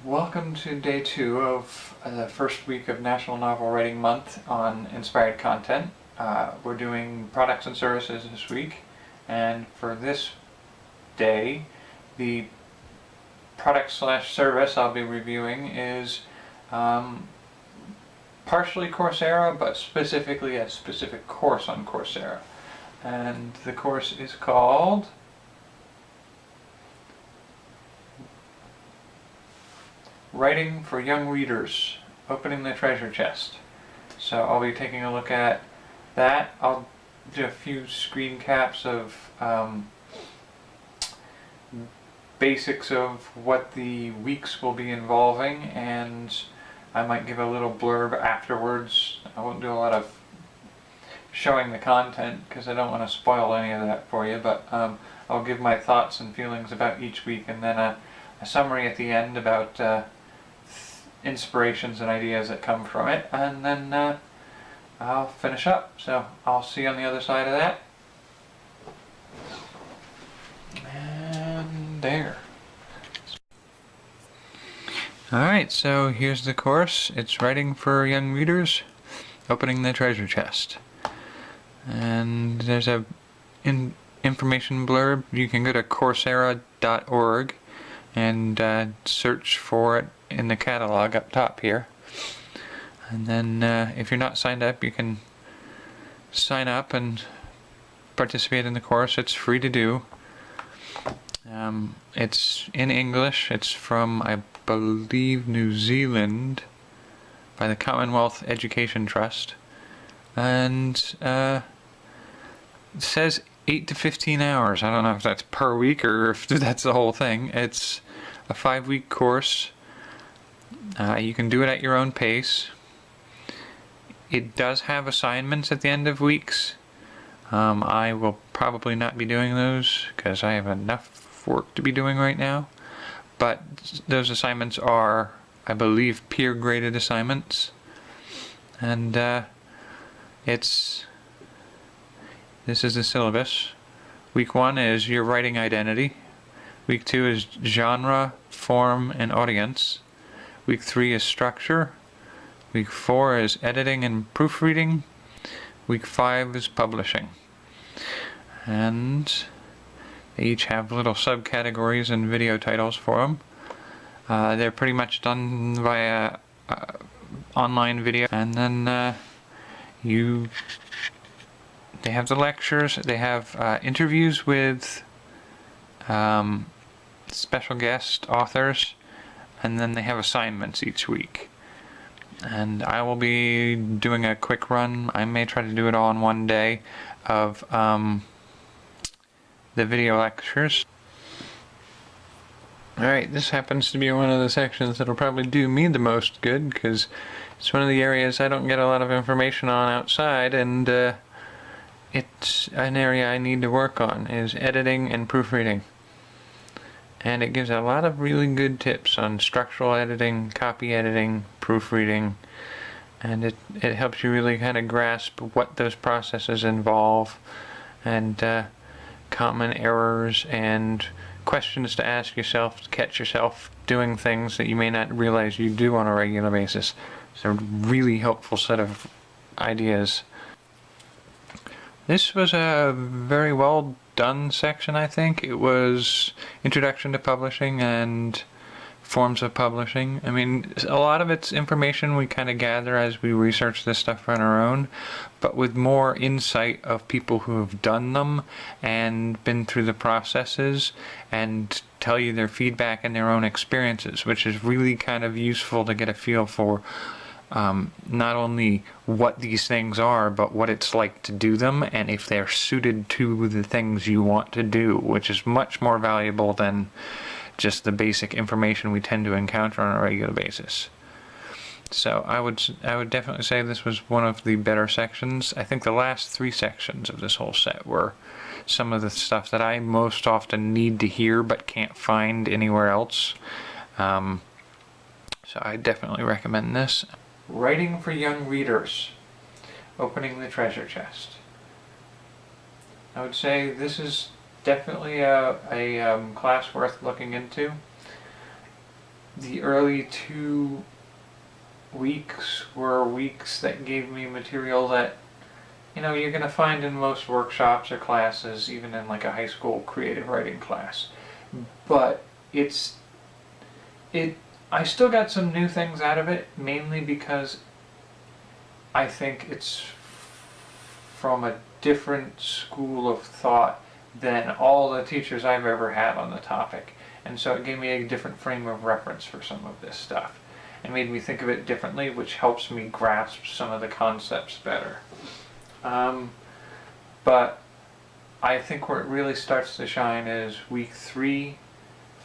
Welcome to day 2 of the first week of National Novel Writing Month on inspired content. We're doing products and services this week, and for this day, the product/service I'll be reviewing is partially Coursera, but specifically a specific course on Coursera. And the course is called Writing for Young Readers, Opening the Treasure Chest. So I'll be taking a look at that. I'll do a few screen caps of basics of what the weeks will be involving, and I might give a little blurb afterwards. I won't do a lot of showing the content because I don't want to spoil any of that for you, but I'll give my thoughts and feelings about each week, and then a summary at the end about inspirations and ideas that come from it, and then I'll finish up. So I'll see you on the other side of that. And there. Alright, so here's the course. It's Writing for Young Readers, Opening the Treasure Chest. And there's a information blurb. You can go to Coursera.org and search for it in the catalog up top here. And then if you're not signed up, you can sign up and participate in the course. It's free to do. It's in English. It's from, I believe, New Zealand by the Commonwealth Education Trust. And it says 8 to 15 hours. I don't know if that's per week or if that's the whole thing. It's a 5-week course. You can do it at your own pace. It does have assignments at the end of weeks. I will probably not be doing those because I have enough work to be doing right now. But those assignments are, I believe, peer-graded assignments. And this is the syllabus. Week 1 is your writing identity. Week 2 is genre, form, and audience. Week 3 is structure. Week 4 is editing and proofreading. Week 5 is publishing. And they each have little subcategories and video titles for them. They're pretty much done via online video. And then they have the lectures. They have interviews with special guest authors. And then they have assignments each week. And I will be doing a quick run. I may try to do it all in one day of the video lectures. Alright, this happens to be one of the sections that'll probably do me the most good, because it's one of the areas I don't get a lot of information on outside, and it's an area I need to work on, is editing and proofreading. And it gives a lot of really good tips on structural editing, copy editing, proofreading, and it helps you really kind of grasp what those processes involve, and common errors and questions to ask yourself to catch yourself doing things that you may not realize you do on a regular basis. It's a really helpful set of ideas. This was a very well done section, I think. It was Introduction to Publishing and Forms of Publishing. I mean, a lot of it's information we kind of gather as we research this stuff on our own, but with more insight of people who have done them and been through the processes and tell you their feedback and their own experiences, which is really kind of useful to get a feel for not only what these things are, but what it's like to do them, and if they're suited to the things you want to do, which is much more valuable than just the basic information we tend to encounter on a regular basis. So I would definitely say this was one of the better sections. I think the last 3 sections of this whole set were some of the stuff that I most often need to hear but can't find anywhere else. So I definitely recommend this. Writing for Young Readers, Opening the Treasure Chest. I would say this is definitely a class worth looking into. the early 2 weeks were weeks that gave me material that you're going to find in most workshops or classes, even in like a high school creative writing class. But I still got some new things out of it, mainly because I think it's from a different school of thought than all the teachers I've ever had on the topic. And so it gave me a different frame of reference for some of this stuff. It made me think of it differently, which helps me grasp some of the concepts better. But I think where it really starts to shine is week 3,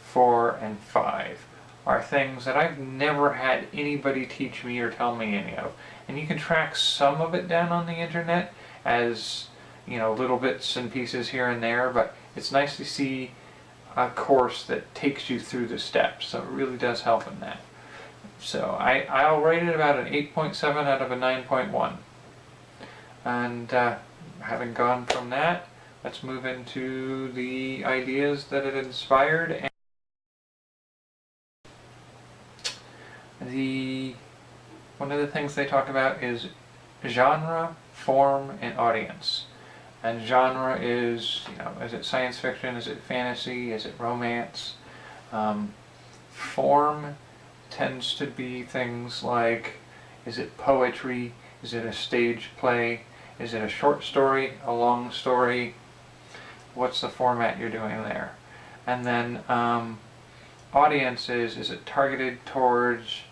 4, and 5 are things that I've never had anybody teach me or tell me any of. And you can track some of it down on the internet as, little bits and pieces here and there, but it's nice to see a course that takes you through the steps, so it really does help in that. So I'll rate it about an 8.7 out of a 9.1. And having gone from that, let's move into the ideas that it inspired. One of the things they talk about is genre, form, and audience. And genre is, is it science fiction, is it fantasy, is it romance? Form tends to be things like, is it poetry, is it a stage play, is it a short story, a long story? What's the format you're doing there? And then audience is it targeted towards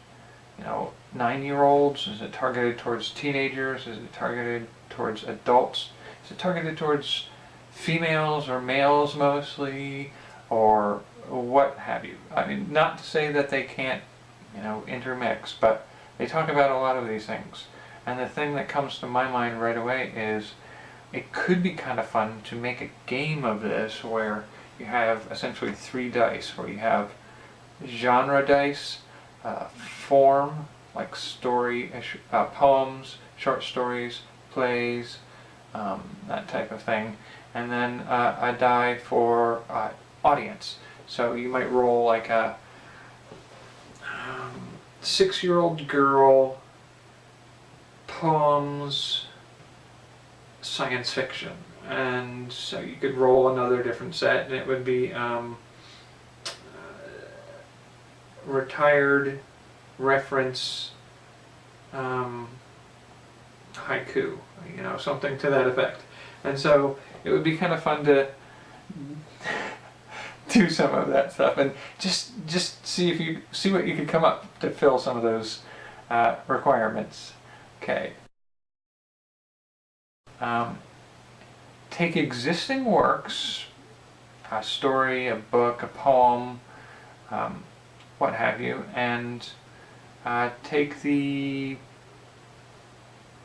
9-year-olds? Is it targeted towards teenagers? Is it targeted towards adults? Is it targeted towards females or males mostly, or what have you? I mean, not to say that they can't, intermix, but they talk about a lot of these things. And the thing that comes to my mind right away is it could be kind of fun to make a game of this where you have essentially 3 dice, where you have genre dice, form, like story, poems, short stories, plays, that type of thing, and then a die for audience. So you might roll like a 6-year-old girl, poems, science fiction. And so you could roll another different set, and it would be retired reference haiku, something to that effect. And so it would be kind of fun to do some of that stuff and just see what you could come up to fill some of those requirements. Okay. Take existing works, a story, a book, a poem, what have you, and take the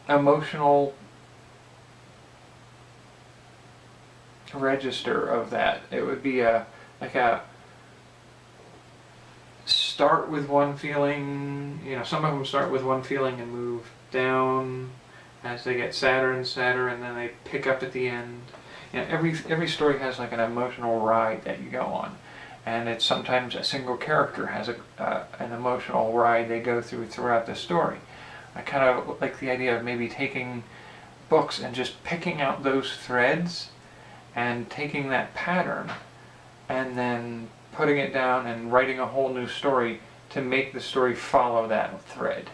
emotional register of that. It would be like a start with one feeling, some of them start with one feeling and move down as they get sadder and sadder, and then they pick up at the end. Every story has like an emotional ride that you go on, and it's sometimes a single character has an emotional ride they go throughout the story. I kind of like the idea of maybe taking books and just picking out those threads and taking that pattern and then putting it down and writing a whole new story to make the story follow that thread,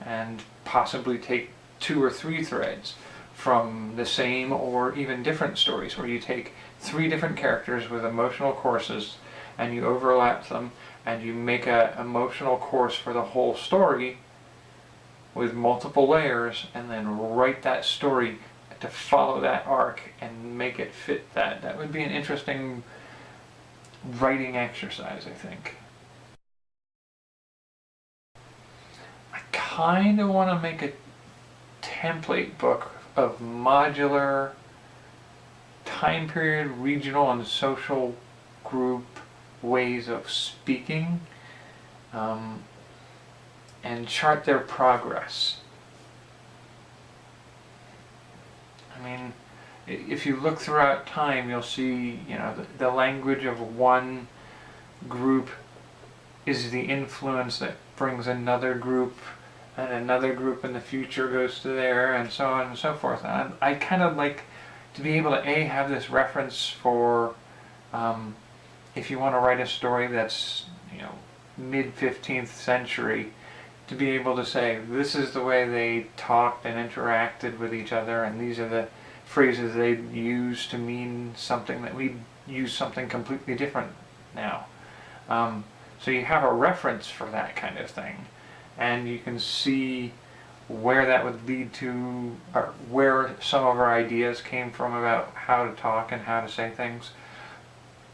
and possibly take 2 or 3 threads from the same or even different stories, where you take 3 different characters with emotional courses and you overlap them and you make an emotional course for the whole story with multiple layers, and then write that story to follow that arc and make it fit that. That would be an interesting writing exercise, I think. I kind of want to make a template book of modular time period, regional, and social group ways of speaking, and chart their progress. I mean, if you look throughout time, you'll see, the language of one group is the influence that brings another group, and another group in the future goes to there, and so on and so forth. And I kind of like to be able to have this reference for if you want to write a story that's, mid 15th century, to be able to say this is the way they talked and interacted with each other, and these are the phrases they used to mean something that we use something completely different now. So you have a reference for that kind of thing, and you can see where that would lead to, or where some of our ideas came from about how to talk and how to say things,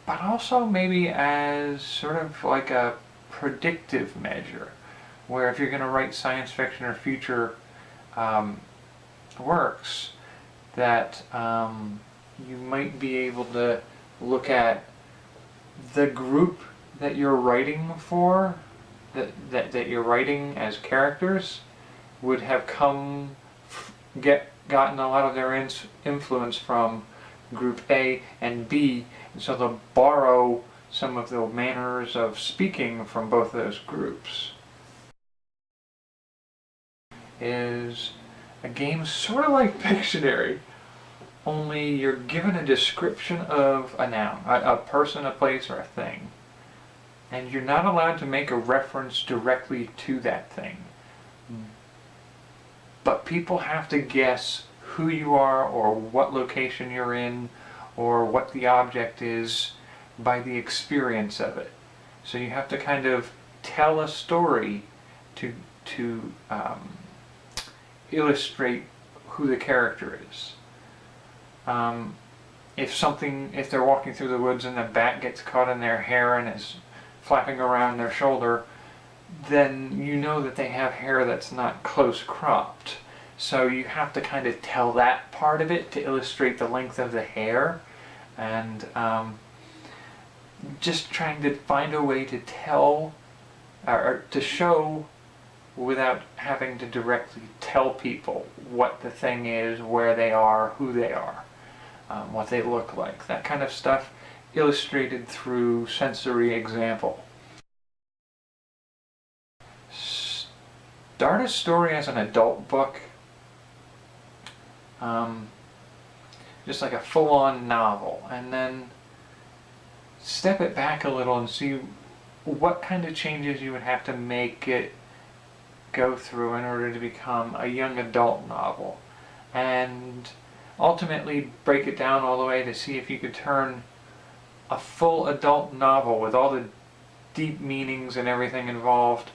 but also maybe as sort of like a predictive measure, where if you're going to write science fiction or future works, that you might be able to look at the group that you're writing for, that you're writing as characters, would have gotten a lot of their influence from group A and B, and so they'll borrow some of the manners of speaking from both those groups. Is a game sort of like Pictionary, only you're given a description of a noun, a person, a place, or a thing, and you're not allowed to make a reference directly to that thing. But people have to guess who you are, or what location you're in, or what the object is by the experience of it. So you have to kind of tell a story to illustrate who the character is. If they're walking through the woods and the bat gets caught in their hair and is flapping around their shoulder, then you know that they have hair that's not close cropped. So you have to kind of tell that part of it to illustrate the length of the hair, and just trying to find a way to tell, or to show, without having to directly tell people what the thing is, where they are, who they are, what they look like, that kind of stuff, illustrated through sensory example. Start a story as an adult book, just like a full-on novel, and then step it back a little and see what kind of changes you would have to make it go through in order to become a young adult novel, and ultimately break it down all the way to see if you could turn a full adult novel with all the deep meanings and everything involved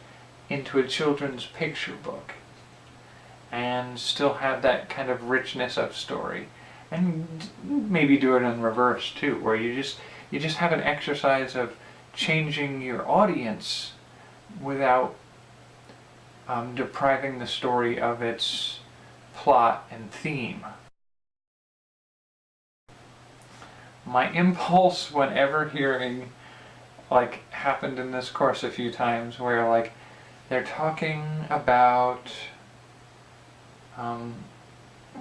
into a children's picture book, and still have that kind of richness of story, and maybe do it in reverse too, where you just have an exercise of changing your audience without depriving the story of its plot and theme. My impulse whenever hearing, like happened in this course a few times, where like they're talking about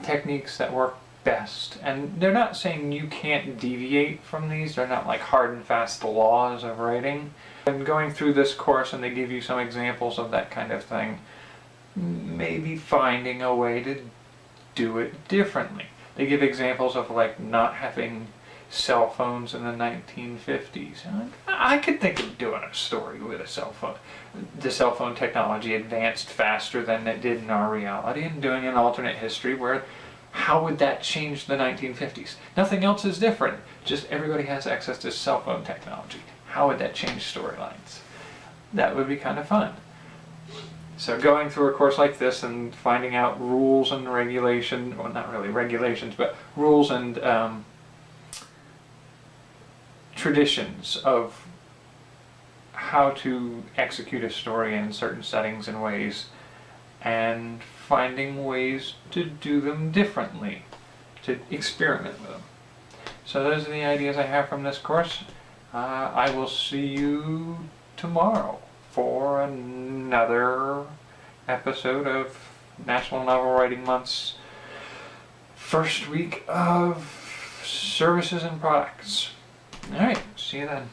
techniques that work best, and they're not saying you can't deviate from these, they're not like hard and fast laws of writing. And going through this course and they give you some examples of that kind of thing, maybe finding a way to do it differently. They give examples of like not having cell phones in the 1950s. And I could think of doing a story with a cell phone. The cell phone technology advanced faster than it did in our reality, and doing an alternate history where how would that change the 1950s? Nothing else is different, just everybody has access to cell phone technology. How would that change storylines? That would be kind of fun. So going through a course like this and finding out rules and regulation, well not really regulations, but rules and traditions of how to execute a story in certain settings and ways, and finding ways to do them differently, to experiment with them. So those are the ideas I have from this course. I will see you tomorrow for another episode of National Novel Writing Month's first week of services and products. Alright, see you then.